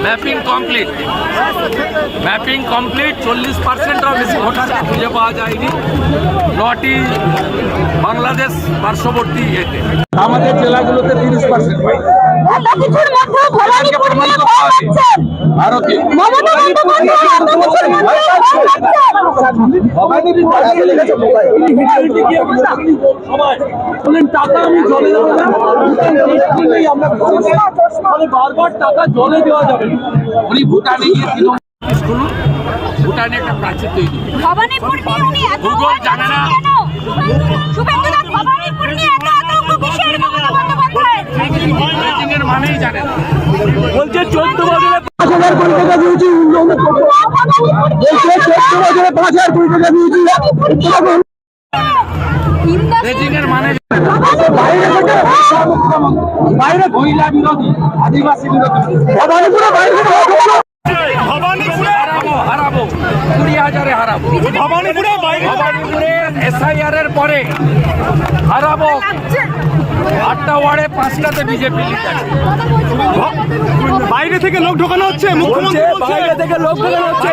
Mapping complete, mapping complete. 40%-ও বেশি ভোটারকে খুঁজে পাওয়া যায়নি। 9টি বাংলাদেশ পার্শ্ববর্তী এতে আমাদের জেলাগুলোতে 30% পাই। ভারতীয় টাকা আমি জলে বারবার টাকা জলে দেওয়া যাবে। উনি ভুটানে গিয়ে ভুটানে একটা প্রাচীর তৈরি, ভূগোল জানে না। মানেই জানে না, বলছে 14 বছরে 5,000 কোটি টাকা দিয়েছি, 5,000 কোটি টাকা দিয়েছি। মানে বাইরে মহিলা বিরোধী, আদিবাসী বিরোধী, হারাবো 20,000-এ হারাবো। ভবানীপুরে SIR এর পরে হারাবো 8টা ওয়ার্ডে 5টাতে বিজেপি লিডার। বাইরে থেকে লোক ঢোকানো হচ্ছে, মুখ্যমন্ত্রী বাইরে থেকে লোক ঢোকানো হচ্ছে।